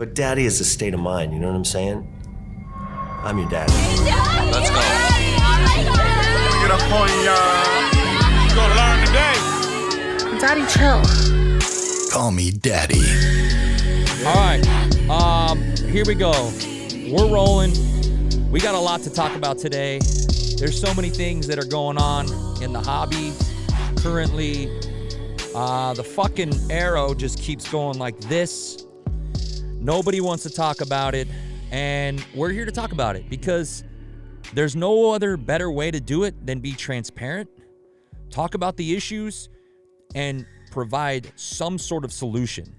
But daddy is a state of mind, you know what I'm saying? I'm your daddy. Let's go. Get up on y'all. You gonna learn today. Daddy, chill. Call me daddy. All right, here we go. We're rolling. We got a lot to talk about today. There's so many things that are going on in the hobby currently. The fucking arrow just keeps going like this. Nobody wants to talk about it, and we're here to talk about it because there's no other better way to do it than be transparent, talk about the issues, and provide some sort of solution,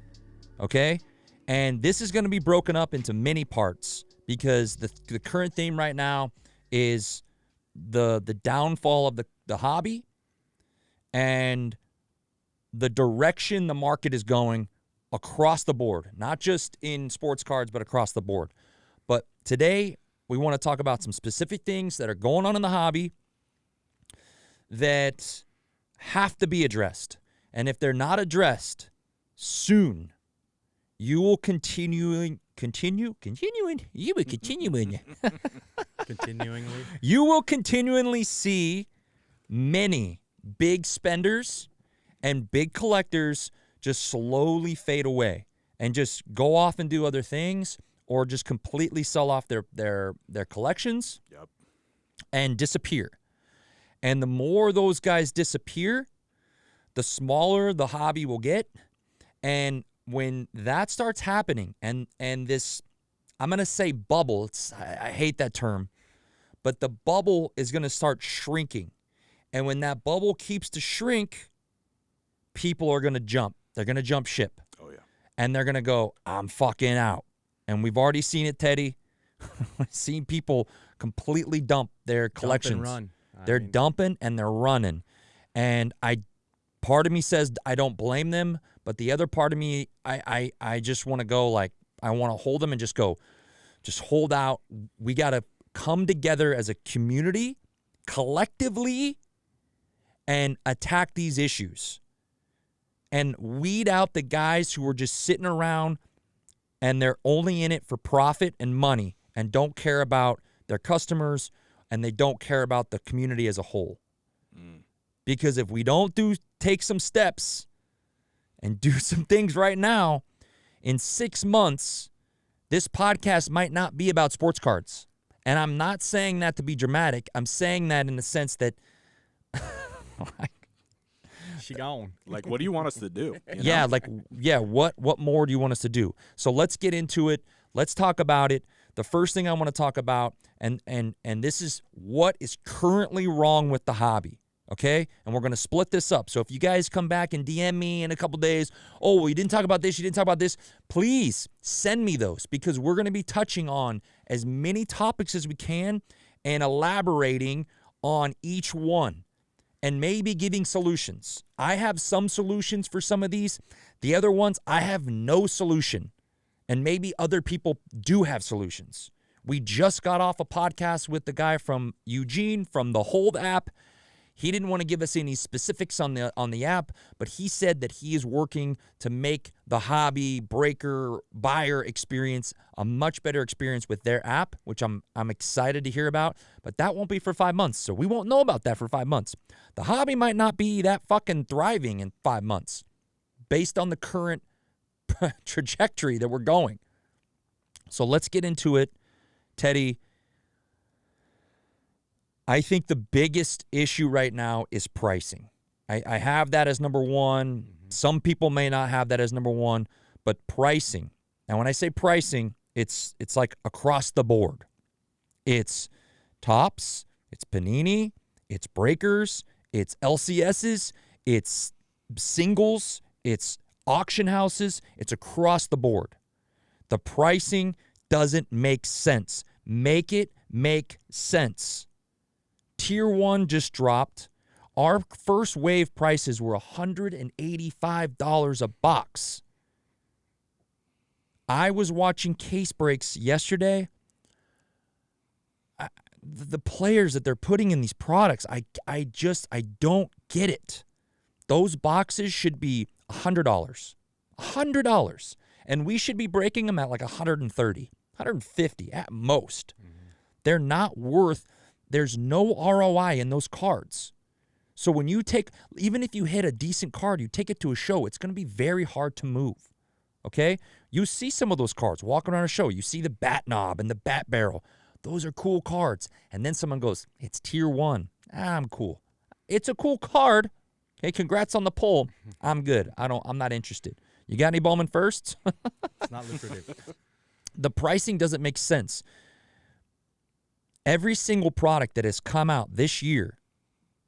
okay? And this is going to be broken up into many parts because the current theme right now is the downfall of the hobby and the direction the market is going across the board, not just in sports cards, but across the board. But today, we want to talk about some specific things that are going on in the hobby that have to be addressed. And if they're not addressed soon, you will continuing. You will continually see many big spenders and big collectors just slowly fade away and just go off and do other things or just completely sell off their collections and disappear. And the more those guys disappear, the smaller the hobby will get. And when that starts happening and this, I'm going to say bubble, I hate that term, but the bubble is going to start shrinking. And when that bubble keeps to shrink, people are going to jump. They're going to jump ship. Oh, yeah. And they're going to go, I'm fucking out. And we've already seen it, Teddy. We've seen people completely dump their collections. They're dumping and they're running. And part of me says I don't blame them, but the other part of me, I just want to go like, I want to hold them and just go, just hold out. We got to come together as a community, collectively, and attack these issues. And weed out the guys who are just sitting around and they're only in it for profit and money and don't care about their customers and they don't care about the community as a whole. Because if we don't take some steps and do some things right now, in 6 months, this podcast might not be about sports cards. And I'm not saying that to be dramatic. I'm saying that in the sense that she gone. Like, what do you want us to do? What more do you want us to do? So let's get into it. Let's talk about it. The first thing I want to talk about, and this is what is currently wrong with the hobby, okay? And we're going to split this up. So if you guys come back and DM me in a couple days, oh, well, you didn't talk about this, you didn't talk about this, please send me those because we're going to be touching on as many topics as we can and elaborating on each one. And maybe giving solutions. I have some solutions for some of these. The other ones, I have no solution. And maybe other people do have solutions. We just got off a podcast with the guy from Eugene from the Hold app. He didn't want to give us any specifics on the app, but he said that he is working to make the hobby breaker buyer experience a much better experience with their app, which I'm excited to hear about. But that won't be for 5 months, so we won't know about that for 5 months. The hobby might not be that fucking thriving in 5 months based on the current trajectory that we're going. So let's get into it. Teddy, I think the biggest issue right now is pricing. I have that as number one. Some people may not have that as number one, but pricing. And when I say pricing, it's like across the board. It's Topps, it's Panini, it's Breakers, it's LCSs, it's singles, it's auction houses, it's across the board. The pricing doesn't make sense. Make it make sense. Tier 1 just dropped. Our first wave prices were $185 a box. I was watching case breaks yesterday. The players that they're putting in these products, I don't get it. Those boxes should be $100. $100. And we should be breaking them at like 130, 150 at most. They're not worth, there's no ROI in those cards. So when you take, even if you hit a decent card, you take it to a show, it's going to be very hard to move. Okay? You see some of those cards walking around a show. You see the bat knob and the bat barrel. Those are cool cards. And then someone goes, it's tier 1. I'm cool. It's a cool card. Hey, congrats on the pull. I'm good. I'm not interested. You got any Bowman firsts? It's not lucrative. The pricing doesn't make sense. Every single product that has come out this year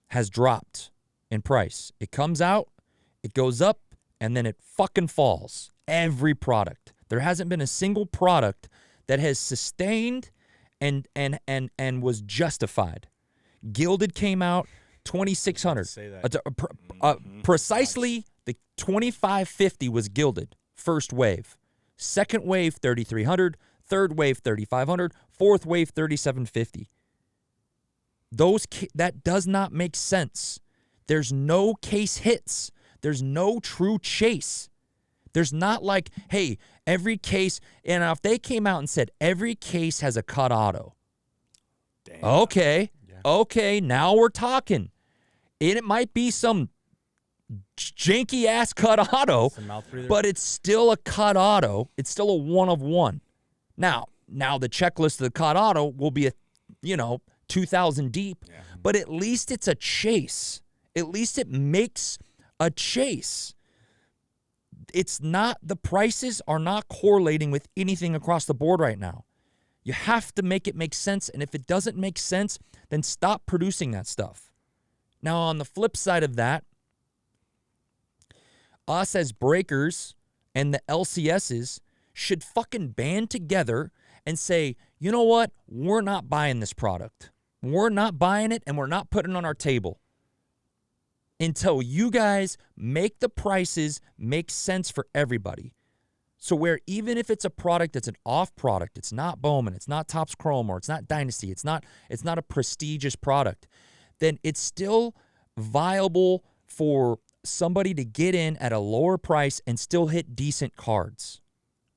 has dropped in price. It comes out, it goes up, and then it fucking falls. Every product. There hasn't been a single product that has sustained and was justified. Gilded came out 2,600. Say that. Precisely the 2550 was Gilded. First wave. Second wave 3,300. Third wave 3,500. Fourth wave 3,750. That does not make sense. There's no case hits. There's no true chase. There's not like, hey, every case, and if they came out and said every case has a cut auto. Damn. Okay, now we're talking. It might be some janky ass cut auto, Some mouth breather. but it's still a cut auto. It's still a 1 of 1. Now the checklist of the cut auto will be 2,000 deep, but at least it's a chase. At least it makes a chase. It's not, the prices are not correlating with anything across the board right now. You have to make it make sense, and if it doesn't make sense, then stop producing that stuff. Now, on the flip side of that, us as breakers and the LCSs should fucking band together and say, you know what? We're not buying this product. We're not buying it, and we're not putting it on our table until you guys make the prices make sense for everybody. So where even if it's a product that's an off product, it's not Bowman, it's not Topps Chrome, or it's not Dynasty, it's not a prestigious product, then it's still viable for somebody to get in at a lower price and still hit decent cards.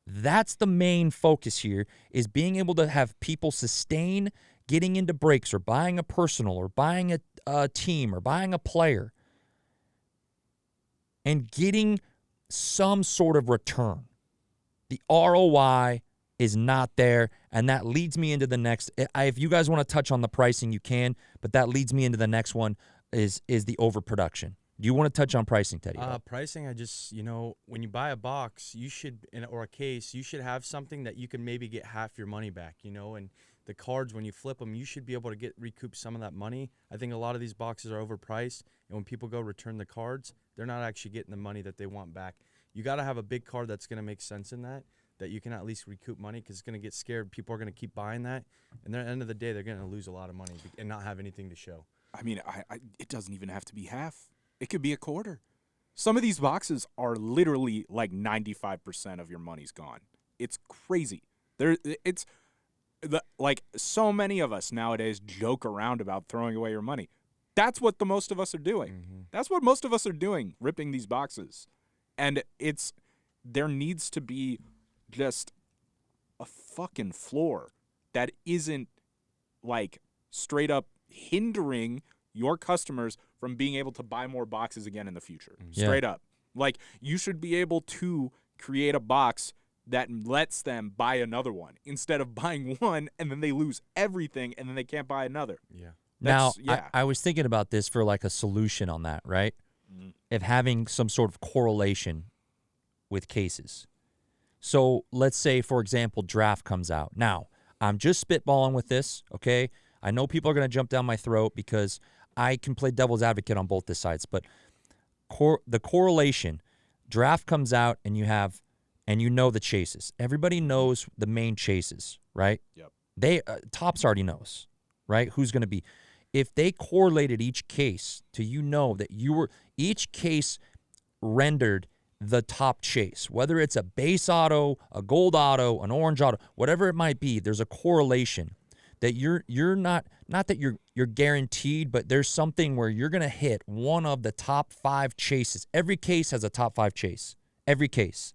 That's the main focus here, is being able to have people sustain getting into breaks or buying a personal or buying a team or buying a player and getting some sort of return. The ROI is not there, and that leads me into the next. If you guys want to touch on the pricing, you can, but that leads me into the next one is the overproduction. Do you want to touch on pricing, Teddy? Pricing, I just, when you buy a box, you should, or a case, you should have something that you can maybe get half your money back, and the cards, when you flip them, you should be able to recoup some of that money. I think a lot of these boxes are overpriced, and when people go return the cards, they're not actually getting the money that they want back. You got to have a big card that's going to make sense in that you can at least recoup money, because it's going to get scared. People are going to keep buying that, and at the end of the day, they're going to lose a lot of money and not have anything to show. I mean, it doesn't even have to be half. It could be a quarter. Some of these boxes are literally like 95% of your money's gone. It's crazy. So many of us nowadays joke around about throwing away your money. That's what the most of us are doing. Mm-hmm. That's what most of us are doing, ripping these boxes. And there needs to be just a fucking floor that isn't like straight up hindering your customers from being able to buy more boxes again in the future. Yeah. Straight up. Like, you should be able to create a box that lets them buy another one instead of buying one and then they lose everything and then they can't buy another. Yeah. Now, yeah. I was thinking about this for like a solution on that, right? Of having some sort of correlation with cases. So let's say, for example, draft comes out. Now, I'm just spitballing with this, okay? I know people are going to jump down my throat because I can play devil's advocate on both the sides, but the correlation, draft comes out and you know the chases. Everybody knows the main chases, right? Yep. Topps already knows, right? Who's going to be. If they correlated each case to that each case rendered the top chase, whether it's a base auto, a gold auto, an orange auto, whatever it might be, there's a correlation that you're not that you're guaranteed, but there's something where you're going to hit one of the top 5 chases. Every case has a top 5 chase. Every case.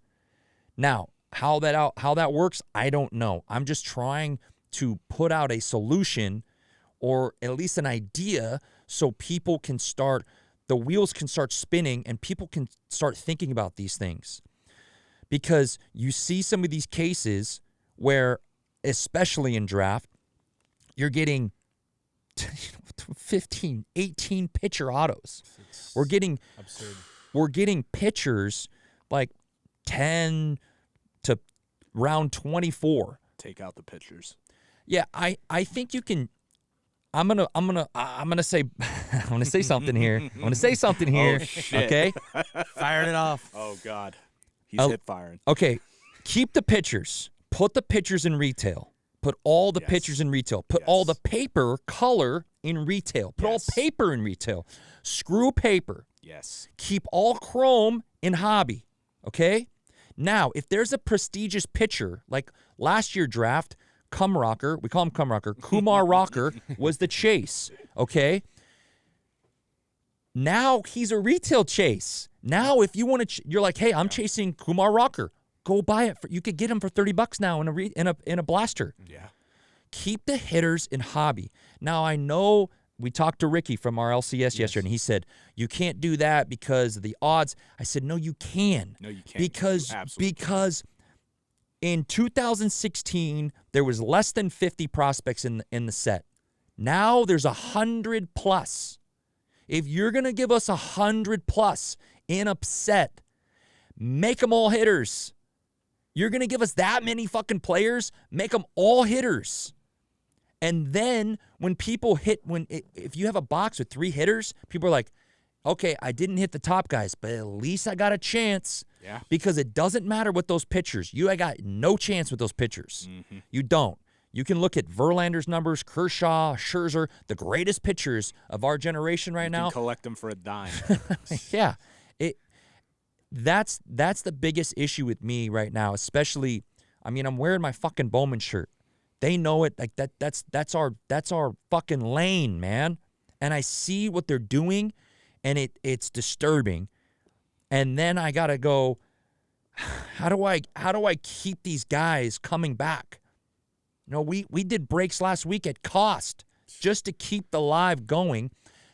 Now, how that works, I don't know. I'm just trying to put out a solution or at least an idea so people can start, the wheels can start spinning and people can start thinking about these things. Because you see some of these cases where, especially in draft, you're getting 15, 18 pitcher autos. We're getting Absurd. We're getting pitchers like 10 to round 24. Take out the pitchers. Yeah, I think you can. I'm gonna say I'm gonna say something here. I'm gonna say something here. Oh, shit. Okay. Fired it off. Oh God, he's Oh. hip firing. Okay. Keep the pitchers. Put the pitchers in retail. Put all the Yes. pitchers in retail. Put all the Yes. paper color in retail. Put all Yes. paper in retail. Screw paper. Yes. Keep all chrome in hobby. Okay? Now, if there's a prestigious pitcher, like last year draft, Kumrocker, we call him Kumrocker, Kumar Rocker was the chase. Okay? Now he's a retail chase. Now, if you want to, you're like, hey, I'm chasing Kumar Rocker. Go buy it. You could get him for $30 now in a blaster. Yeah. Keep the hitters in hobby. Now, I know we talked to Ricky from our LCS yesterday, and he said, you can't do that because of the odds. I said, no, you can. No, you can't. Because, You absolutely because in 2016, there was less than 50 prospects in the set. Now there's 100 plus. If you're going to give us 100 plus in a set, make them all hitters. You're going to give us that many fucking players, make them all hitters. And then when people hit, if you have a box with 3 hitters, people are like, okay, I didn't hit the top guys, but at least I got a chance. Yeah. Because it doesn't matter with those pitchers. I got no chance with those pitchers. Mm-hmm. You don't. You can look at Verlander's numbers, Kershaw, Scherzer, the greatest pitchers of our generation right You now. can collect them for a dime. Yeah. That's the biggest issue with me right now, especially, I mean, I'm wearing my fucking Bowman shirt. They know it, like that's our fucking lane, man. And I see what they're doing and it's disturbing. And then I got to go, how do I keep these guys coming back? You know, we did breaks last week at cost just to keep the live going,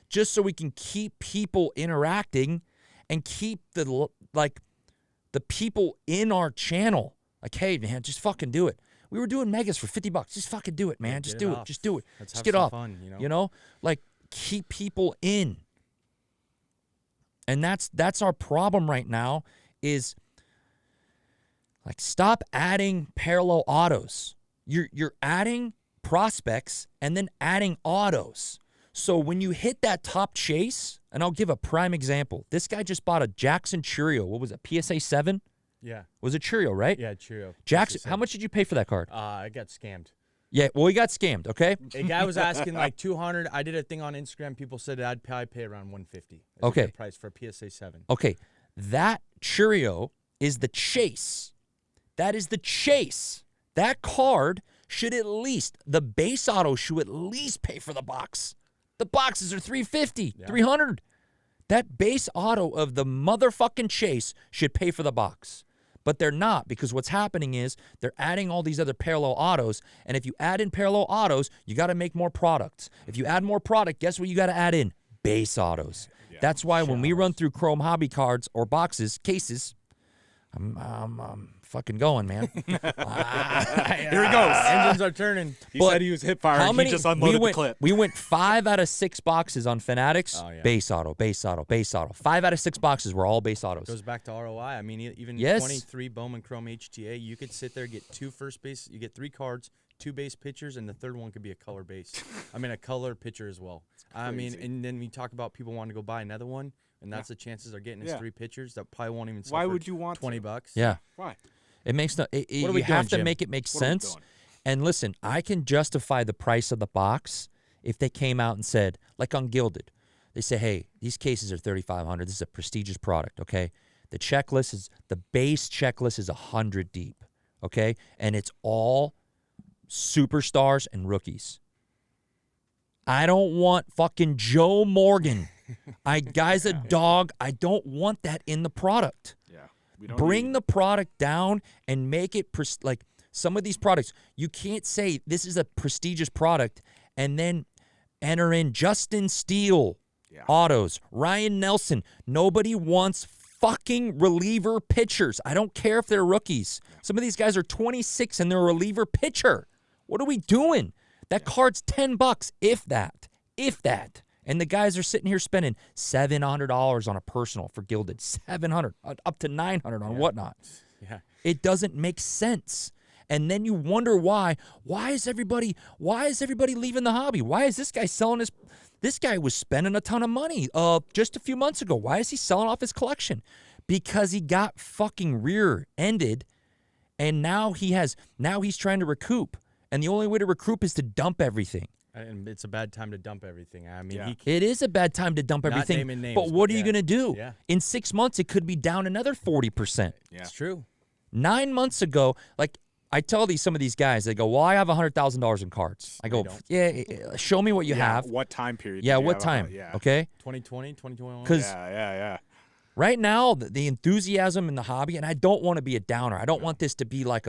just so we can keep people interacting and keep the people in our channel. Like, hey, man, just fucking do it. We were doing megas for $50. Just fucking do it, man. Yeah, Just get do it it. off. Just do it. Let's Just have get some off. fun, You know, like keep people in. And that's our problem right now is like stop adding parallel autos. You're adding prospects and then adding autos. So when you hit that top chase, and I'll give a prime example. This guy just bought a Jackson Churio. What was it? PSA 7? Yeah. Was it Churio, right? Yeah, Cheerio. Jackson, how much did you pay for that card? I got scammed. Yeah, well, he got scammed, okay? A guy was asking like 200. I did a thing on Instagram. People said I'd probably pay around 150. That's a Okay. good price for a PSA 7. Okay, that Churio is the chase. That is the chase. That card should at least, the base auto should at least pay for the box. The boxes are $350, $300. That base auto of the motherfucking chase should pay for the box. But they're not, because what's happening is they're adding all these other parallel autos, and if you add in parallel autos, you got to make more products. If you add more product, guess what you got to add in? Base autos. That's why when we run through Chrome hobby cards or boxes, cases, I'm fucking going, man. Here he goes. Engines are turning. He But said he was hip firing. He just unloaded the clip. We went 5 out of 6 boxes on Fanatics. Oh, yeah. Base auto, base auto, base auto. 5 out of 6 boxes were all base autos. Goes back to ROI. I mean, even Yes. 23 Bowman Chrome HTA, you could sit there, get 2 first base, you get 3 cards, 2 base pitchers, and the third one could be a color base. I mean, a color pitcher as well. I mean, crazy. and then we talk about people wanting to go buy another one, and that's the chances they're getting is Yeah. 3 pitchers that probably won't even sell Why for would you want to? $20. Yeah. Why? It makes no. What are You we have doing, to Jim? make it make What are we sense. doing? And listen, I can justify the price of the box if they came out and said, like on Gilded, they say, hey, these cases are $3,500. This is a prestigious product. Okay, the checklist is the base checklist is 100 deep. Okay, and it's all superstars and rookies. I don't want fucking Joe Morgan. Guy's a dog. I don't want that in the product. Yeah. don't Bring need- the product down and make it like some of these products. You can't say this is a prestigious product and then enter in Justin Steele autos, Ryan Nelson. Nobody wants fucking reliever pitchers. I don't care if they're rookies. Some of these guys are 26 and they're a reliever pitcher. What are we doing? That card's $10, if that. And the guys are sitting here spending $700 on a personal for Gilded, $700, up to $900 on whatnot. Yeah. It doesn't make sense. And then you wonder why is everybody leaving the hobby? Why is this guy selling his? This guy was spending a ton of money just a few months ago. Why is he selling off his collection? Because he got fucking rear-ended, and now he's trying to recoup. And the only way to recoup is to dump everything. And it's a bad time to dump everything. I mean, Yeah. It is a bad time to dump Not everything. naming names, but what but are you yeah. going to do? Yeah. In 6 months, it could be down another 40%. Yeah. it's true. 9 months ago, like I tell some of these guys, they go, "Well, I have $100,000 in cards." I go, don't. "Yeah, show me what you have." What time period? Yeah, did you what have time? Yeah. Okay, 2020, 2021. 'Cause- Yeah. right now the enthusiasm in the hobby, and I don't want to be a downer. I don't want this to be like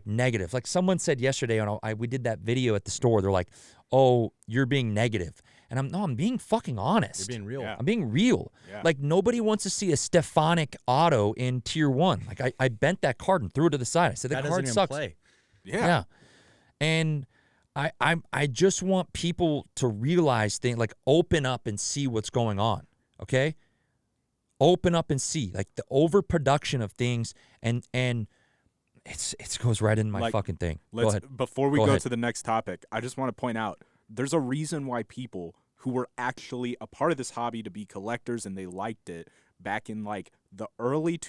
negative. Like someone said yesterday, we did that video at the store. They're like, "Oh, you're being negative," and I'm being fucking honest. You're being real. Yeah. I'm being real. Yeah. Like nobody wants to see a Stephonic auto in tier 1. Like I bent that card and threw it to the side. I said That that doesn't card even sucks. play. Yeah. And I just want people to realize things, like open up and see what's going on. Okay? Open up and see. Like the overproduction of things and it goes right in my Like, fucking thing. Go Let's ahead. before we Go go ahead. to the next topic, I just want to point out there's a reason why people who were actually a part of this hobby to be collectors and they liked it back in like the late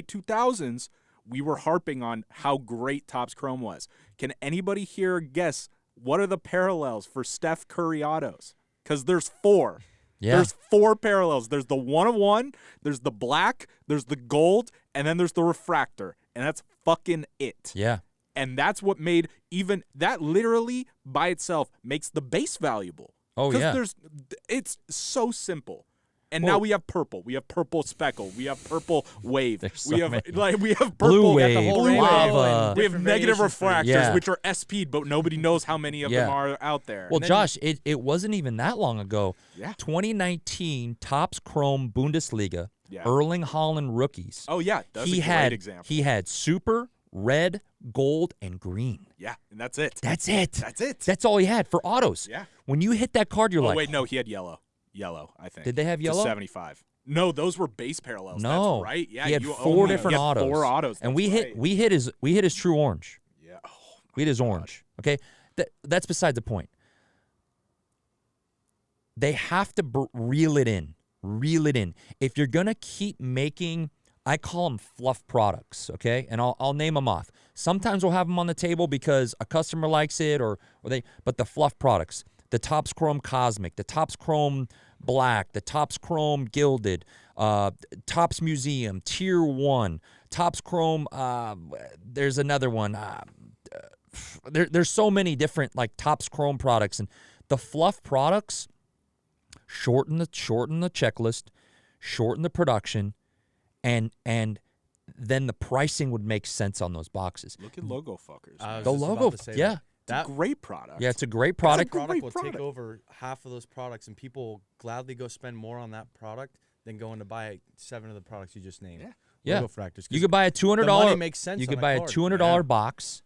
2000s, we were harping on how great Topps Chrome was. Can anybody here guess what are the parallels for Steph Curry autos? Because there's 4. Yeah. There's 4 parallels. There's the 1-of-1, there's the black, there's the gold, and then there's the refractor. And that's fucking it. Yeah. And that's what made even that literally by itself makes the base valuable. Oh, 'Cause yeah. it's so simple. And Well- now we have purple. We have purple speckle. We have purple wave. There's we so have many. we have Blue purple wave, whole blue rainbow wave. lava. We have different negative variations for refractors, Yeah. which are SP'd, but nobody knows how many of them Yeah. are out there. Well, And then- Josh, it wasn't even that long ago. Yeah. 2019 Topps Chrome Bundesliga, Yeah. Erling Haaland rookies. Oh yeah, that's he a great had example. he had super, red, gold, and green. Yeah, and that's it. That's it. That's it. That's all he had for autos. Yeah. When you hit that card, you're Oh like, wait, no, he had yellow. Yellow, I think. Did they have To yellow? 75. No, those were base parallels. no, That's right. Yeah, he had you 4 only different get autos. 4 autos. and That's we right. hit his true orange. Yeah. Oh, We hit his orange. Okay, that's beside the point. They have to reel it in. Reel it in. If you're gonna keep making, I call them fluff products. Okay, and I'll name them off. Sometimes we'll have them on the table because a customer likes it, but the fluff products, the Topps Chrome Cosmic, the Topps Chrome Black, the Topps Chrome Gilded, Topps Museum, Tier 1, Topps Chrome, there's another one. There's so many different like Topps Chrome products, and the fluff products shorten the checklist, shorten the production, and then the pricing would make sense on those boxes. Look at logo fuckers. I man. was The just about logo, to say yeah. that. That Great product. Yeah, it's a great product. That's a product great will product. take over half of those products, and people will gladly go spend more on that product than going to buy 7 of the products you just named. Yeah. Yeah. Logo fractors. You could buy a $200. the money makes sense You on could a buy a card. $200 box,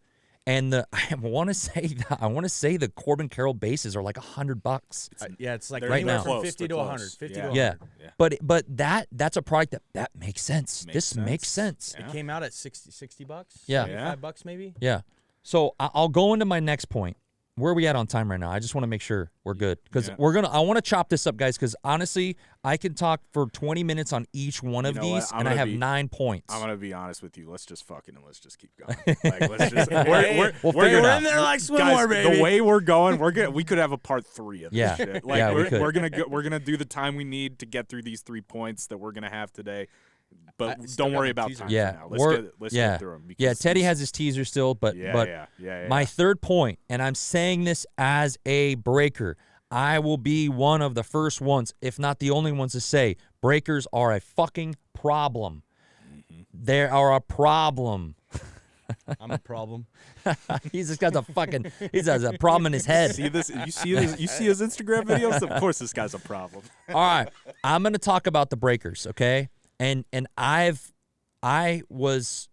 and I want to say the Corbin Carroll bases are like $100. Yeah, it's like They're anywhere now. from close, 50 they're to 100. close. 50 Yeah. to 100. Yeah, Yeah. but that's a product that makes sense. Makes This sense. makes sense. Yeah. It came out at 60 bucks. Yeah. 75 bucks maybe. Yeah. So I'll go into my next point. Where are we at on time right now? I just want to make sure we're good because Yeah. I want to chop this up, guys. Because honestly, I can talk for 20 minutes on each one of You know what? these, I'm and I gonna have be- 9 points. I'm gonna be honest with you. Let's just keep going. Like, let's just. We're We'll figure it we're out. in there like guys, swimwear, baby. the way we're going, we could have a part 3 of this Yeah. shit. Like, Yeah, we could. we're gonna do the time we need to get through these 3 points that we're gonna have today. But I still don't got worry my about teaser. time. Yeah, for now. Let's yeah, get through them. yeah. Teddy has his teaser still, but Yeah. my third point, and I'm saying this as a breaker, I will be one of the first ones, if not the only ones, to say breakers are a fucking problem. They are a problem. I'm a problem. He's just got he's has a problem in his head. See this? You see this? You see his Instagram videos? Of course, this guy's a problem. All right, I'm gonna talk about the breakers, okay? And I was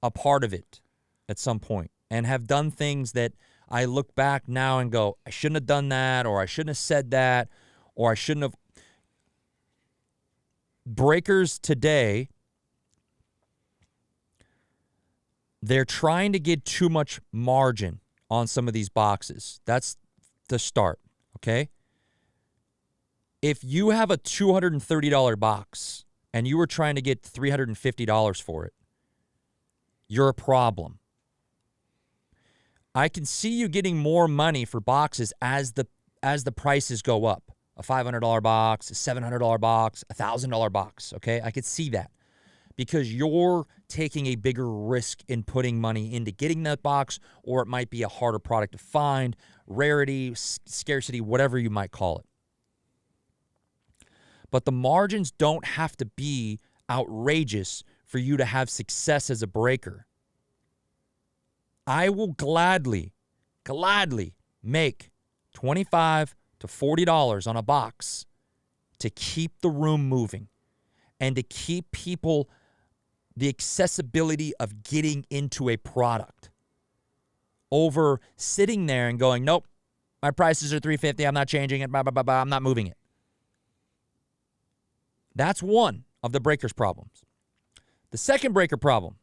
a part of it at some point and have done things that I look back now and go, I shouldn't have done that, or I shouldn't have said that, or I shouldn't have. Breakers today, they're trying to get too much margin on some of these boxes. That's the start, okay? If you have a $230 box and you were trying to get $350 for it, you're a problem. I can see you getting more money for boxes as the prices go up. A $500 box, a $700 box, a $1,000 box, okay? I could see that because you're taking a bigger risk in putting money into getting that box, or it might be a harder product to find, rarity, scarcity, whatever you might call it. But the margins don't have to be outrageous for you to have success as a breaker. I will gladly make $25 to $40 on a box to keep the room moving and to keep people the accessibility of getting into a product over sitting there and going, nope, my prices are $350, I'm not changing it, blah, blah, blah, blah, I'm not moving it. That's one of the breakers' problems. The second breaker problem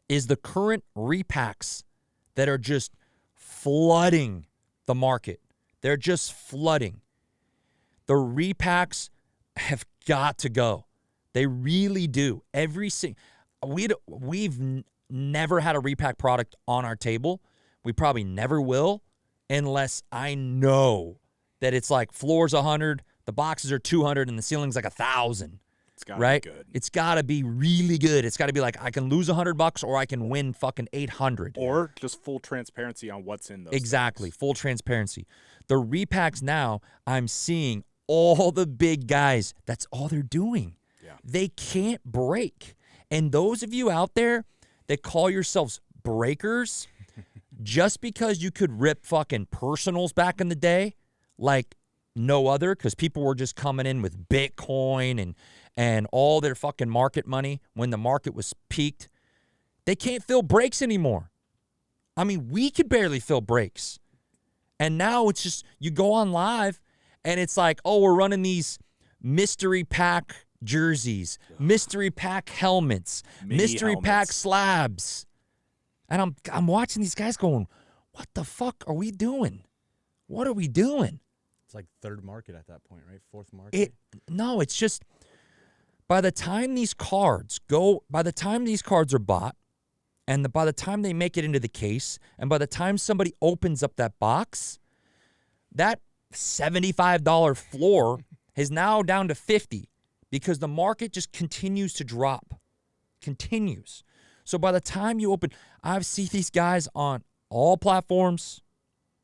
is the current repacks that are just flooding the market. They're just flooding. The repacks have got to go. They really do. We've never had a repack product on our table. We probably never will unless I know that it's like floor's 100, the boxes are 200, and the ceiling's like 1,000. It's got to right? be good. It's got to be really good. It's got to be like I can lose $100 or I can win fucking 800. Or just full transparency on what's in those. Exactly, things. full transparency. The repacks now, I'm seeing all the big guys. That's all they're doing. Yeah. They can't break. And those of you out there that call yourselves breakers, just because you could rip fucking personals back in the day, like no other, because people were just coming in with Bitcoin and all their fucking market money when the market was peaked. They can't fill breaks anymore. I mean, we could barely fill breaks. And now it's just, you go on live and it's like, oh, we're running these mystery pack jerseys, mystery pack helmets, Mini mystery pack helmets. slabs. And I'm watching these guys going, what the fuck are we doing? What are we doing? It's like third market at that point, right? Fourth market. No, it's just by the time these cards are bought, and by the time they make it into the case, and by the time somebody opens up that box, that $75 floor is now down to $50 because the market just continues to drop. Continues. So by the time you open, I've seen these guys on all platforms,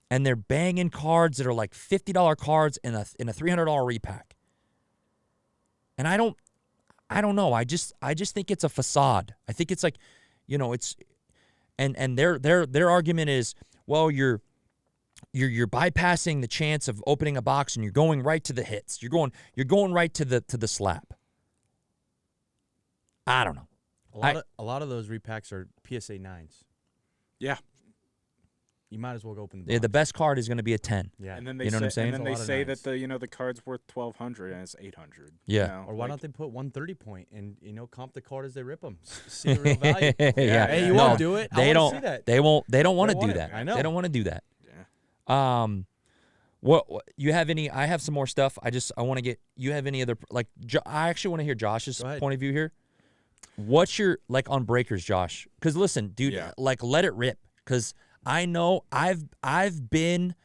and they're banging cards that are like $50 cards in a $300 repack. And I don't know. I just think it's a facade. I think it's like, it's, and their argument is, well, you're bypassing the chance of opening a box and you're going right to the hits. You're going right to the slap. I don't know. A lot of those repacks are PSA 9s. Yeah. You might as well go open the box. Yeah, the best card is going to be a 10. Yeah. And then they You know what I'm say, saying? and then It's a they lot of say nines. that the card's worth $1,200 and it's $800. Yeah. You know, Or why like- don't they put 130 point and comp the card as they rip them? See the real value. Yeah. Hey, you No, won't do it. They I don't. wanna see that. They won't. They don't want to They do want that. it. I know. They don't want to do that. Yeah. What you have any? I have some more stuff. I want to get. You have any other like? I actually want to hear Josh's Go ahead. point of view here. What's your like on breakers, Josh? Because listen, dude, Yeah. like let it rip. Because I know I've been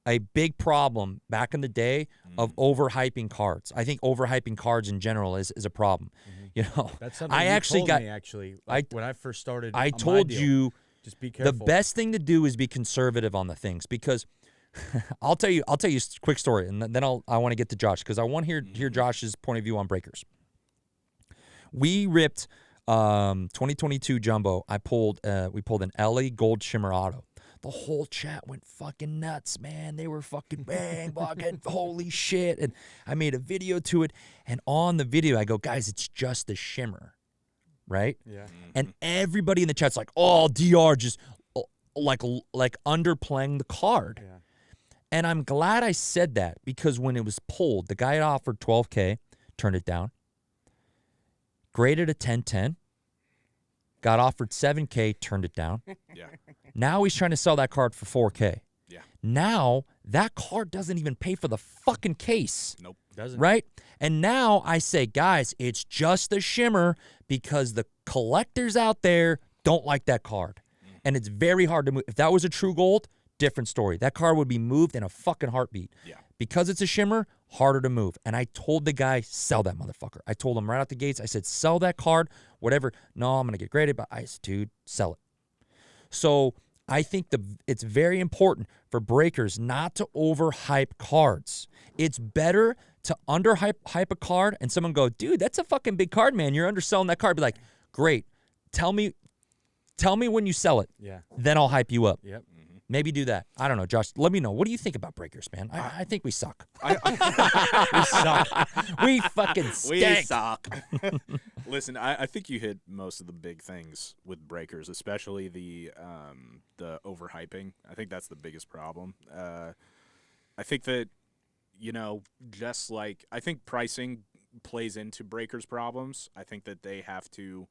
a big problem back in the day of overhyping cards. I think overhyping cards in general is a problem. You know, That's something I you actually told got. me, actually, like, when I first started. I on my told deal. you Just be careful. the best thing to do is be conservative on the things because I'll tell you a quick story and then I want to get to Josh because I want to hear Josh's point of view on breakers. We ripped 2022 Jumbo, we pulled an Ellie Gold Shimmer Auto. The whole chat went fucking nuts, man. They were fucking bang, fucking holy shit. And I made a video to it. And on the video, I go, guys, it's just the shimmer, right? Yeah. And everybody in the chat's like, oh, DR just like underplaying the card. Yeah. And I'm glad I said that because when it was pulled, the guy had offered $12K, turned it down. Graded a 10-10, got offered $7K, turned it down. Yeah. Now he's trying to sell that card for $4K. Yeah. Now that card doesn't even pay for the fucking case. Nope. Doesn't. Right? And now I say, guys, it's just the shimmer because the collectors out there don't like that card. And it's very hard to move. If that was a true gold, different story. That card would be moved in a fucking heartbeat. Yeah. Because it's a shimmer, harder to move. And I told the guy, sell that motherfucker. I told him right out the gates, I said, sell that card, whatever. No, I'm going to get graded. But I said, dude, sell it. So I think it's very important for breakers not to overhype cards. It's better to underhype a card and someone go, dude, that's a fucking big card, man. You're underselling that card. Be like, great. Tell me when you sell it. Yeah. Then I'll hype you up. Yep. Maybe do that. I don't know, Josh. Let me know. What do you think about breakers, man? I think we suck. We suck. We fucking stink. suck. Listen, I think you hit most of the big things with breakers, especially the overhyping. I think that's the biggest problem. I think that, just like I think pricing plays into breakers' problems. I think that they have to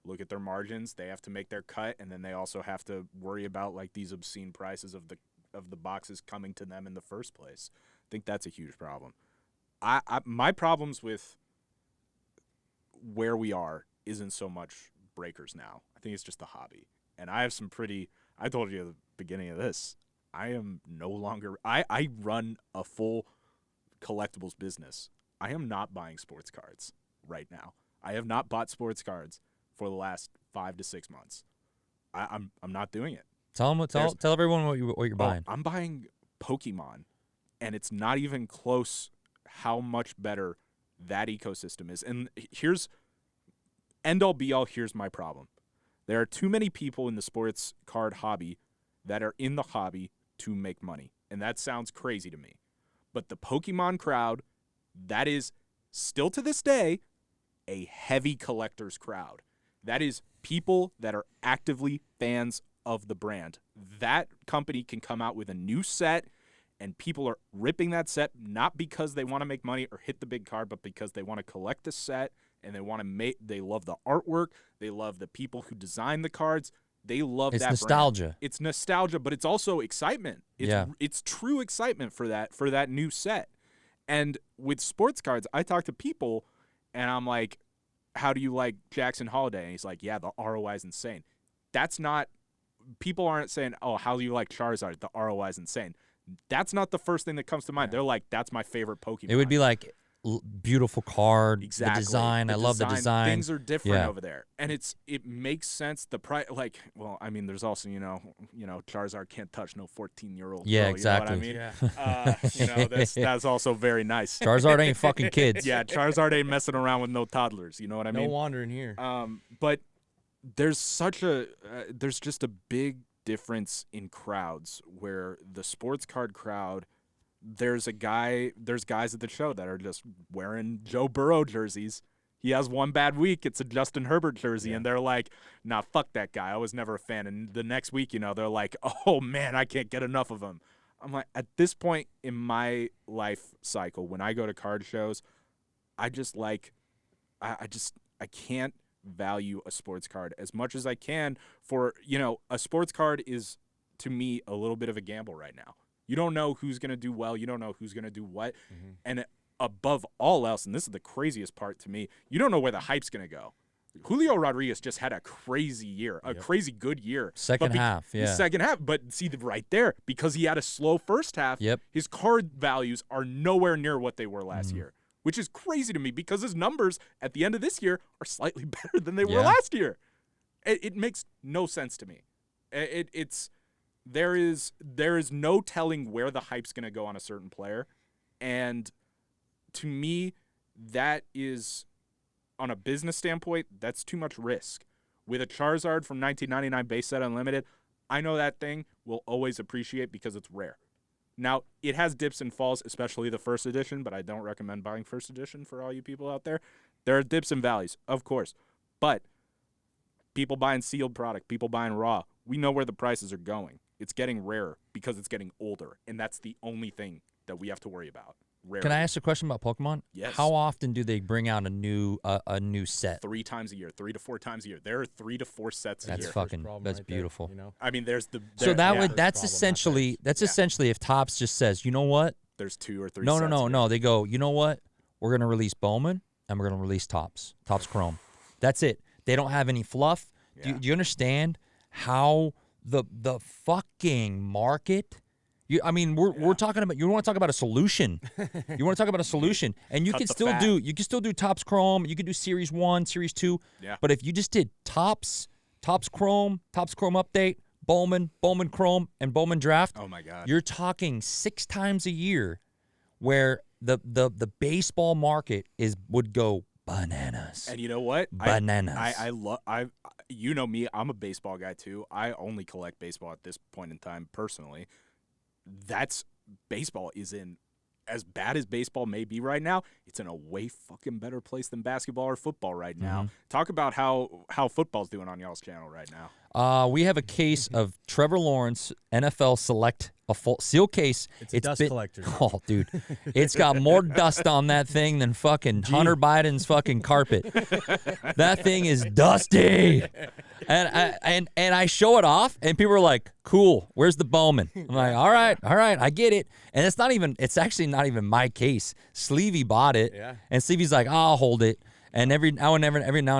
look at their margins, they have to make their cut, and then they also have to worry about like these obscene prices of the boxes coming to them in the first place. I think that's a huge problem. My problems with where we are isn't so much breakers now. I think it's just the hobby. And I have some I told you at the beginning of this, I am no longer I run a full collectibles business. I am not buying sports cards right now. I have not bought sports cards for the last 5 to 6 months. I'm not doing it. Tell everyone what you're buying. I'm buying Pokemon, and it's not even close how much better that ecosystem is. And here's end all be all. Here's my problem. There are too many people in the sports card hobby that are in the hobby to make money, and that sounds crazy to me. But the Pokemon crowd, that is still to this day a heavy collector's crowd. That is people that are actively fans of the brand. That company can come out with a new set, and people are ripping that set not because they want to make money or hit the big card, but because they want to collect the set and they love the artwork. They love the people who design the cards. They love that brand. It's nostalgia. It's nostalgia, but it's also excitement. It's true excitement for that new set. And with sports cards, I talk to people, and I'm like, how do you like Jackson Holiday? And he's like, yeah, the ROI is insane. That's not – people aren't saying, oh, how do you like Charizard? The ROI is insane. That's not the first thing that comes to mind. They're like, that's my favorite Pokemon. It would be like beautiful card, exactly. The design. I love the design. Things are different over there. And it makes sense. The price, like, well, I mean, there's also, Charizard can't touch no 14-year-old. Yeah, girl, exactly. You know what I mean? That's also very nice. Charizard ain't fucking kids. Yeah, Charizard ain't messing around with no toddlers. You know what I mean? No wandering here. But there's there's just a big difference in crowds where the sports card crowd, there's guys at the show that are just wearing Joe Burrow jerseys. He has one bad week, it's a Justin Herbert jersey, and they're like, nah, fuck that guy. I was never a fan. And the next week, they're like, oh man, I can't get enough of him. I'm like, at this point in my life cycle, when I go to card shows, I just like, I can't value a sports card as much as I can for, a sports card is to me a little bit of a gamble right now. You don't know who's going to do well. You don't know who's going to do what. Mm-hmm. And above all else, and this is the craziest part to me, you don't know where the hype's going to go. Julio Rodriguez just had a crazy year, a crazy good year. Second half. But see, right there, because he had a slow first half, his card values are nowhere near what they were last year, which is crazy to me because his numbers at the end of this year are slightly better than they were last year. It makes no sense to me. There is no telling where the hype's going to go on a certain player, and to me, that is on a business standpoint, that's too much risk. With a Charizard from 1999 base set unlimited, I know that thing will always appreciate because it's rare. Now, it has dips and falls, especially the first edition, but I don't recommend buying first edition for all you people out there. There are dips and valleys, of course, but people buying sealed product, people buying raw, we know where the prices are going. It's getting rarer because it's getting older, and that's the only thing that we have to worry about. Rarity. Can I ask a question about Pokemon? Yes. How often do they bring out a new set? 3 times a year, 3 to 4 times a year. There are 3 to 4 sets a That's year. fucking. Problem That's right there, beautiful. you know? I mean, there's the So there- that yeah, would First that's problem, not essentially first. that's Yeah. essentially if Topps just says, you know what? there's 2 or 3. No, no, sets no, here. no. They go, you know what? We're gonna release Bowman and we're gonna release Topps Chrome. That's it. They don't have any fluff. Yeah. Do you understand how the fucking market? I mean, we're talking about. You want to talk about a solution? You want to talk about a solution, and you Cut can the still fat. do Topps Chrome. You could do Series 1, Series 2. Yeah. But if you just did Topps Chrome update, Bowman Chrome, and Bowman Draft, Oh my God. you're talking 6 times a year, where the baseball market would go bananas. And you know what? Bananas. I love. You know me. I'm a baseball guy too. I only collect baseball at this point in time personally. Baseball is in, as bad as baseball may be right now, it's in a way fucking better place than basketball or football right now. Mm-hmm. Talk about how football's doing on y'all's channel right now. We have a case of Trevor Lawrence NFL Select, a full seal case. It's a dust collector. Oh, dude, it's got more dust on that thing than fucking Hunter Biden's fucking carpet. That thing is dusty, and I show it off, and people are like, "Cool, where's the Bowman?" I'm like, "All right, I get it." And it's actually not even my case. Sleevey bought it, Yeah. and Sleevey's like, "I'll hold it." And every now and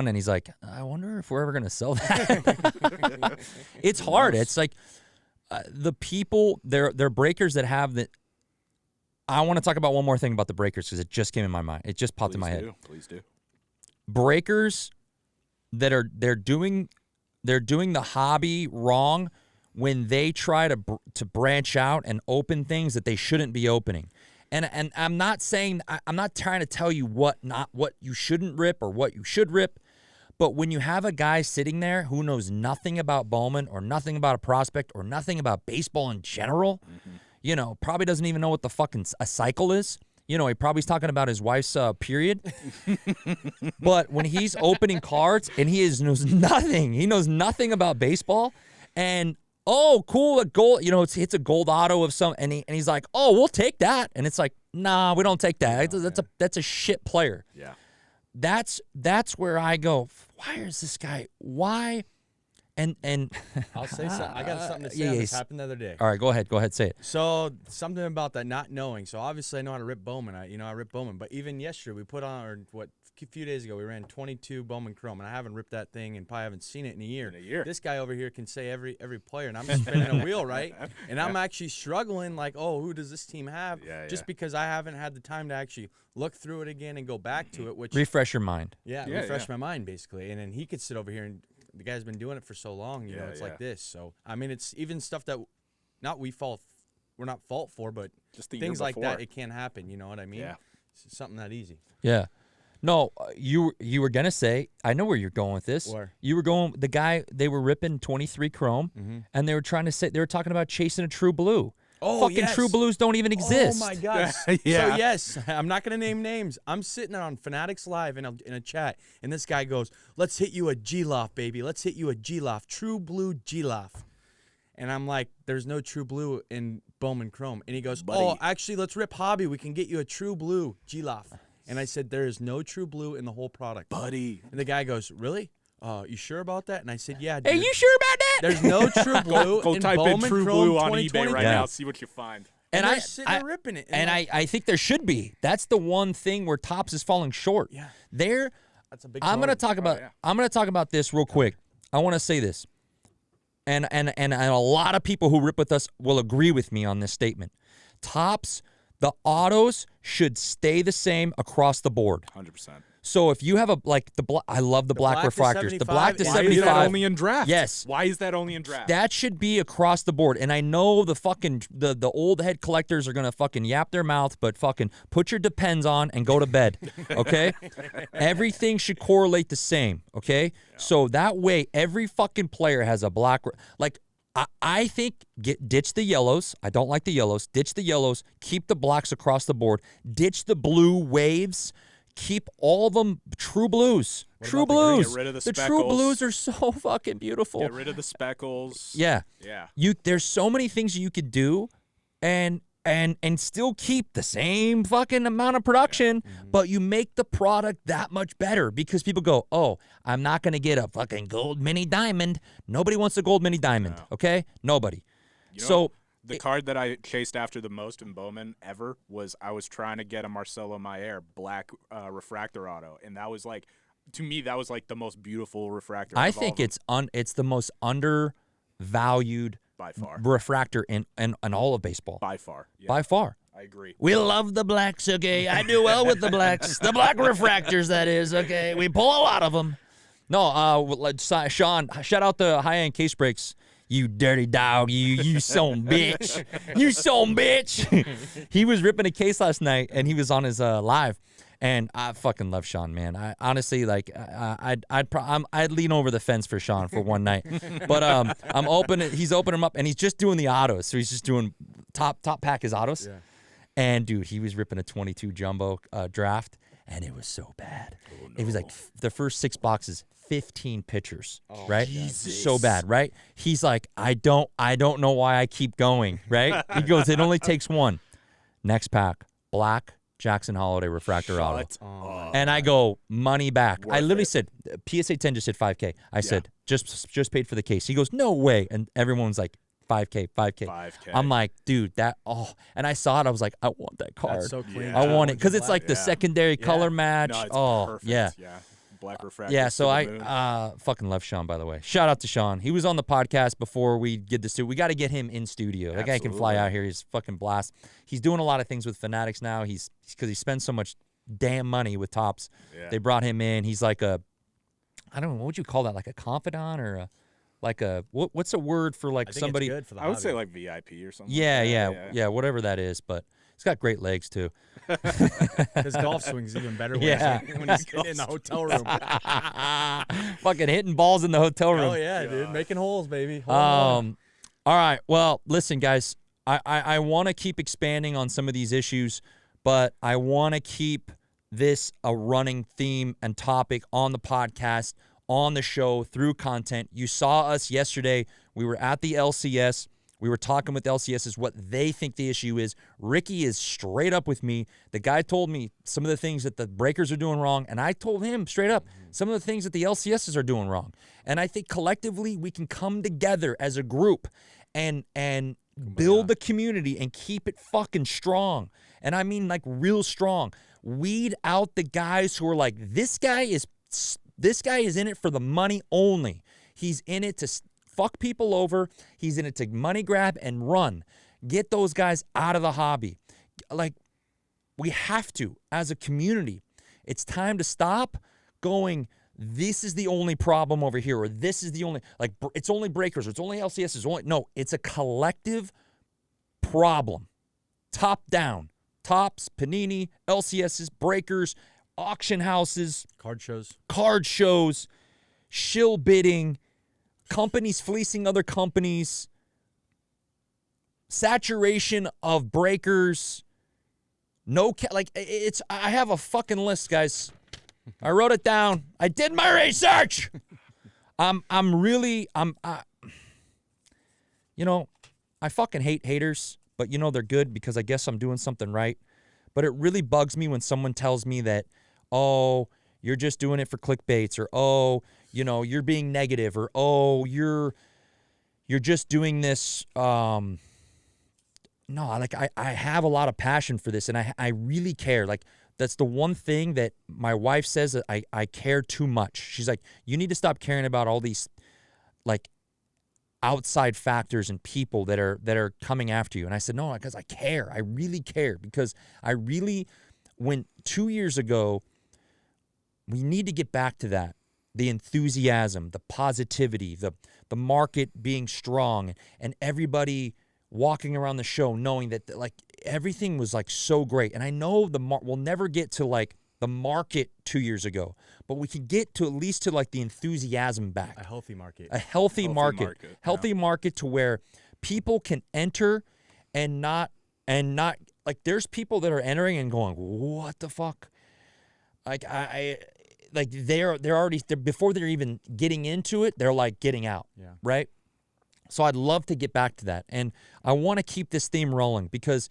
then he's like, I wonder if we're ever gonna sell that. It's hard. It's like the people, they're breakers that have the. I want to talk about one more thing about the breakers because it just came in my mind. It just popped in my head. Please do. Breakers that are they're doing the hobby wrong when they try to branch out and open things that they shouldn't be opening. And I'm not saying, I'm not trying to tell you what you shouldn't rip or what you should rip, but when you have a guy sitting there who knows nothing about Bowman or nothing about a prospect or nothing about baseball in general, probably doesn't even know what the fucking a cycle is. He probably's talking about his wife's period. But when he's opening cards and knows nothing, he knows nothing about baseball, and oh, cool, a gold, it's a gold auto of some, and he's like, oh, we'll take that, and it's like, nah, we don't take that. That's a shit player. Yeah. That's where I go. Why is this guy? Why? And I'll say something. I got something to say. yeah, on this yes. happened the other day. all right, go ahead, say it. So something about that not knowing. So obviously I know how to rip Bowman. I rip Bowman. But even yesterday we put on, a few days ago we ran 22 Bowman Chrome, and I haven't ripped that thing and probably haven't seen it in a year. This guy over here can say every player, and I'm spinning a wheel, right? And I'm actually struggling, like, oh, who does this team have? Just because I haven't had the time to actually look through it again and go back to it, which Refresh your mind. refresh my mind basically. And then he could sit over here and the guy's been doing it for so long, you know, it's like this. So I mean, it's even stuff that we're not fault for, but Just the things year like before. that, it can happen. You know what I mean? Yeah. It's something that easy. Yeah. No, you were gonna say, I know where you're going with this. Where? You were going, the guy, they were ripping 23 Chrome, and they were talking about chasing a True Blue. Oh, fucking yes. True Blues don't even exist. Oh my gosh. Yeah. So yes, I'm not gonna name names. I'm sitting on Fanatics Live in a chat, and this guy goes, "Let's hit you a G-Loft, baby. Let's hit you a G-Loft, True Blue G-Loft." And I'm like, "There's no True Blue in Bowman Chrome." And he goes, "Oh, actually, let's rip Hobby. We can get you a True Blue G-Loft." And I said, "There is no True Blue in the whole product, Buddy. And the guy goes, "Really? You sure about that?" And I said, "Yeah, Hey, dude. you sure about that? There's no True Blue Go in type Bowman in True Chrome Blue on 2020. eBay right Yeah. now. See what you find. And I- they're sitting there ripping it. And like, I think there should be. That's the one thing where Topps is falling short. Yeah. That's a big I'm gonna problem. talk about this real quick. I want to say this, and a lot of people who rip with us will agree with me on this statement. Topps, the autos should stay the same across the board. 100%. So if you have a I love the black black to refractors. The black to 75 Why is that 75. only in draft? Yes. Why is that only in draft? That should be across the board. And I know the fucking the old head collectors are gonna fucking yap their mouth, but fucking put your Depends on and go to bed. Okay? Everything should correlate the same. Okay? So that way every fucking player has a black I think ditch the yellows. I don't like the yellows. Ditch the yellows. Keep the blacks across the board. Ditch the blue waves. Keep all of them true blues. True about the green? blues. Get rid of the true speckles. blues are so fucking beautiful. Get rid of the speckles. Yeah. Yeah. There's so many things you could do and still keep the same fucking amount of production, but you make the product that much better because people go, "Oh, I'm not going to get a fucking gold mini diamond." Nobody wants a gold mini diamond, okay? Nobody. You know, So the card that I chased after the most in Bowman ever was I was trying to get a Marcelo Mayer black refractor auto, and that was like, to me, that was like the most beautiful refractor. I of all think of them, it's the most undervalued by far, refractor in all of baseball. by far. Yeah, By far. I agree. We love the blacks, okay? I do well with the blacks. The black refractors, that is, okay? We pull a lot of them. No, Sean, shout out the high-end case breaks. You dirty dog, you son bitch. You son bitch. He was ripping a case last night, and he was on his live. And I fucking love Sean, man. I honestly I'd lean over the fence for Sean for one night. But he's opening him up, and he's just doing the autos. So he's just doing top pack his autos. Yeah. And dude, he was ripping a 22 jumbo draft, and it was so bad. It was like the first 6 boxes, 15 pitchers, right? So bad, right? He's like, I don't know why I keep going, right? He goes, it only takes one. Next pack, black Jackson Holiday refractor auto. Shut up. And I go, money back. I Worth literally it. said, PSA 10 just hit 5K. I said, just paid for the case. He goes, no way. And everyone's like, 5K. 5K. I'm like, dude, and I saw it. I was like, I want that card. That's so clean. Yeah. I want it because it's like the Yeah. secondary color match. No, it's oh, perfect. yeah. Yeah. Black refractor. Yeah, so I fucking love Sean, by the way. Shout out to Sean. He was on the podcast before we did the suit. We got to get him in studio. That guy can fly Absolutely. out here. He's fucking blast. He's doing a lot of things with Fanatics now. He's because he spends so much damn money with Topps. Yeah. They brought him in. He's like I don't know, what would you call that? Like a confidant or what's a word for like I think somebody? it's good for the I would hobby. say like VIP or something. Yeah, like that. yeah, whatever that is. But he's got great legs too. His golf swing's even better when Yeah. when he's in the hotel room. Fucking hitting balls in the hotel room. Oh yeah, dude, making holes, baby. Hole in one. All right. Well, listen, guys. I want to keep expanding on some of these issues, but I want to keep this a running theme and topic on the podcast, on the show, through content. You saw us yesterday. We were at the LCS. We were talking with LCSs what they think the issue is. Ricky is straight up with me. The guy told me some of the things that the breakers are doing wrong, and I told him straight up some of the things that the LCSs are doing wrong. And I think collectively we can come together as a group and build the community and keep it fucking strong. And I mean like real strong. Weed out the guys who are like, this guy is in it for the money only. He's in it to fuck people over. He's in it to money grab and run. Get those guys out of the hobby. Like, we have to, as a community. It's time to stop going, this is the only problem over here, or this is the only, like, it's only breakers, or it's only LCS, no, it's a collective problem. Top down. Tops, Panini, LCSs, breakers, auction houses, Card shows, shill bidding, companies fleecing other companies, saturation of breakers, I have a fucking list, guys. I wrote it down. I did my research. I fucking hate haters, but they're good because I guess I'm doing something right. But it really bugs me when someone tells me that, oh, you're just doing it for clickbaits, or oh, you're being negative, or oh, you're just doing this. No, I have a lot of passion for this, and I really care. Like, that's the one thing that my wife says that I care too much. She's like, you need to stop caring about all these like outside factors and people that are coming after you. And I said, no, because I care. I really care, because when 2 years ago, we need to get back to that. The enthusiasm, the positivity, the market being strong, and everybody walking around the show knowing that like everything was like so great. And I know we'll never get to like the market 2 years ago, but we can get to at least to like the enthusiasm back. A healthy market. A healthy market. Healthy market to where people can enter and not like there's people that are entering and going, what the fuck? Like I like they're already before they're even getting into it, they're like getting out. Yeah. Right? So I'd love to get back to that. And I want to keep this theme rolling because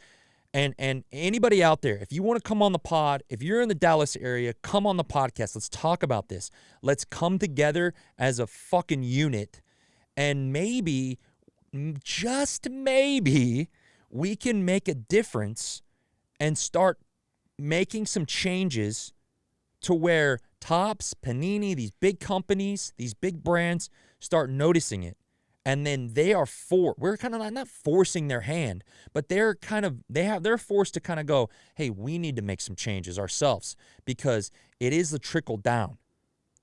and anybody out there, if you want to come on the pod, if you're in the Dallas area, come on the podcast. Let's talk about this. Let's come together as a fucking unit and maybe, just maybe, we can make a difference and start making some changes to where Topps, Panini, these big companies, these big brands start noticing it. And then we're kind of not forcing their hand, but they're forced to kind of go, hey, we need to make some changes ourselves because it is the trickle down.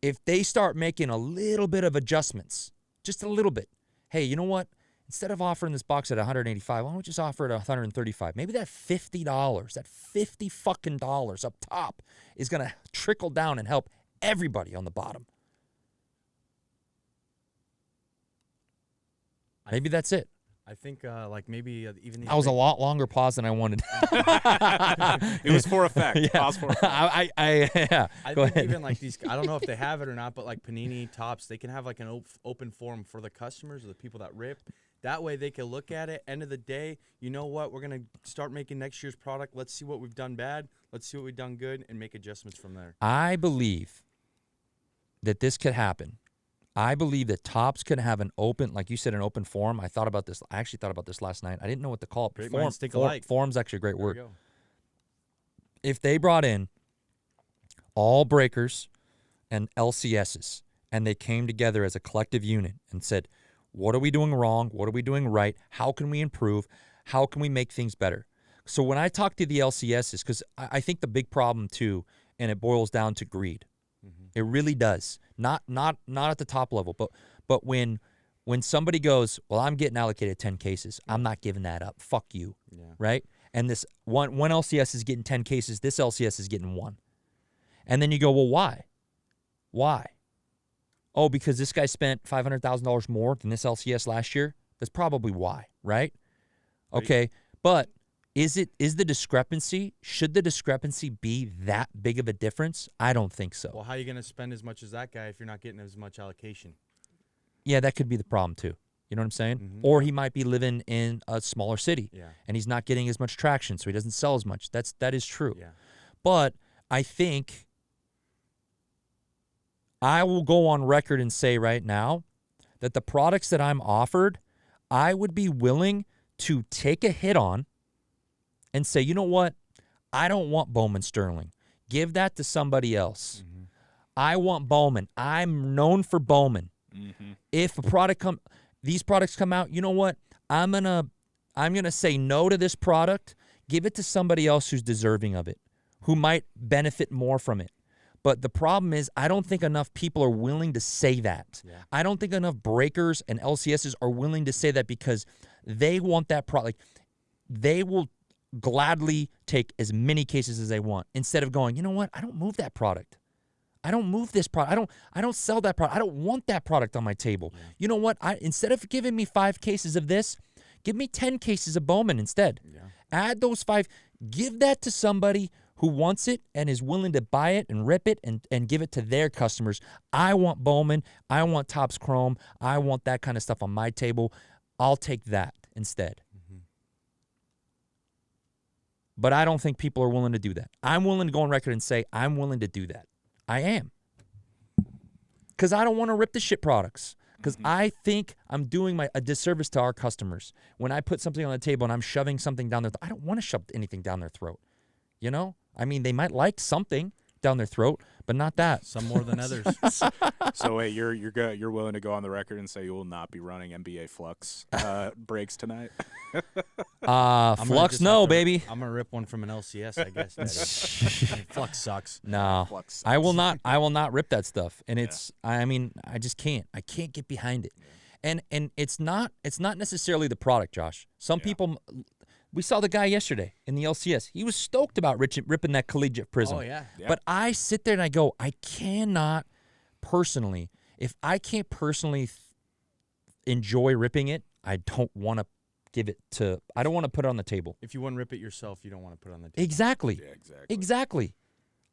If they start making a little bit of adjustments, just a little bit, hey, you know what? Instead of offering this box at $185, why don't we just offer it at $135? Maybe that $50, that $50 fucking dollars up top is going to trickle down and help everybody on the bottom. Maybe that's it. I think like maybe even these That was a big- lot longer pause than I wanted. It was for effect. Yeah. Pause for effect. Yeah. I Go think ahead. even like these, I don't know if they have it or not, but like Panini, Topps, they can have like an open forum for the customers or the people that rip. That way they can look at it. End of the day, you know what? We're going to start making next year's product. Let's see what we've done bad. Let's see what we've done good and make adjustments from there. I believe that this could happen. I believe that Topps could have an open, like you said, an open forum. I actually thought about this last night. I didn't know what to call it. Great Forum, minds think alike. forum's actually a great There we word. go. If they brought in all breakers and LCSs and they came together as a collective unit and said, what are we doing wrong? What are we doing right? How can we improve? How can we make things better? So when I talk to the LCSs, because I think the big problem too, and it boils down to greed. It really does. Not at the top level, but when somebody goes, well, I'm getting allocated 10 cases, I'm not giving that up. Fuck you. Yeah. Right? And this one LCS is getting 10 cases, this LCS is getting 1. And then you go, well, why? Why? Oh, because this guy spent $500,000 more than this LCS last year? That's probably why, right? Okay, but should the discrepancy be that big of a difference? I don't think so. Well, how are you going to spend as much as that guy if you're not getting as much allocation? Yeah, that could be the problem too. You know what I'm saying? Mhm. Or he might be living in a smaller city Yeah. and he's not getting as much traction, so he doesn't sell as much. That is true. Yeah. But I think I will go on record and say right now that the products that I'm offered, I would be willing to take a hit on and say, you know what? I don't want Bowman Sterling. Give that to somebody else. Mm-hmm. I want Bowman. I'm known for Bowman. If these products come out, you know what? I'm gonna say no to this product. Give it to somebody else who's deserving of it, who might benefit more from it. But the problem is, I don't think enough people are willing to say that. Yeah. I don't think enough breakers and LCSs are willing to say that because they want that product. They will gladly take as many cases as they want instead of going, you know what? I don't move that product. I don't move this product. I don't sell that product. I don't want that product on my table. Yeah. You know what? Instead of giving me 5 cases of this, give me 10 cases of Bowman instead. Yeah. Add those 5. Give that to somebody who wants it and is willing to buy it and rip it and give it to their customers. I want Bowman. I want Topps Chrome. I want that kind of stuff on my table. I'll take that instead. Mm-hmm. But I don't think people are willing to do that. I'm willing to go on record and say I'm willing to do that. I am. Because I don't want to rip the shit products. Because I think I'm doing a disservice to our customers. When I put something on the table and I'm shoving something down their I don't want to shove anything down their throat. You know? I mean, they might like something, down their throat, but not that. Some more than others. So wait, you're willing to go on the record and say you will not be running NBA Flux breaks tonight? I'm gonna Flux, just no, have to- baby. I'm gonna rip one from an LCS, I guess. Daddy. Flux sucks. No, Flux I will sucks. not. I will not rip that stuff. And it's. I mean, I just can't. I can't get behind it. And it's not. It's not necessarily the product, Josh. Some people. We saw the guy yesterday in the LCS. He was stoked about ripping that collegiate prism. Oh yeah. But I sit there and I go, I cannot personally. If I can't personally enjoy ripping it, I don't want to give it to. I don't want to put it on the table. If you wouldn't rip it yourself, you don't want to put it on the table. Exactly. Yeah, exactly. Exactly.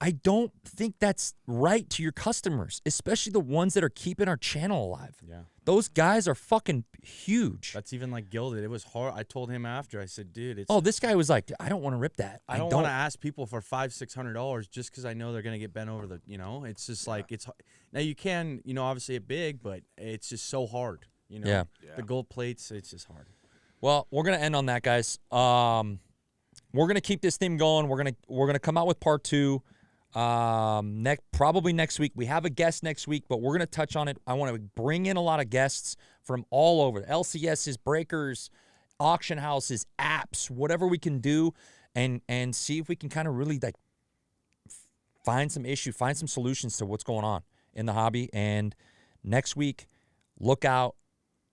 I don't think that's right to your customers, especially the ones that are keeping our channel alive. Yeah. Those guys are fucking huge. That's even like Gilded. It was hard. I told him after. I said, dude, it's. Oh, this guy was like, I don't want to rip that. I don't want to ask people for $500-$600 just because I know they're gonna get bent over the. It's just like it's. Now you can, obviously it big, but it's just so hard. Yeah. The gold plates, it's just hard. Well, we're gonna end on that, guys. We're gonna keep this theme going. We're gonna come out with part 2. Probably next week. We have a guest next week, but we're gonna touch on it. I want to bring in a lot of guests from all over LCSs, breakers, auction houses, apps, whatever we can do, and see if we can kind of really like find some solutions to what's going on in the hobby. And next week, look out.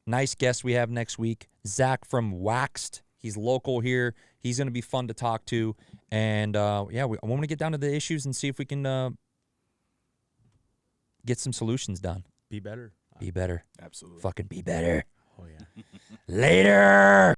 Nice guest we have next week, Zach from Waxed. He's local here. He's going to be fun to talk to. And, I want to get down to the issues and see if we can get some solutions done. Be better. Be better. Absolutely. Fucking be better. Oh yeah. Later.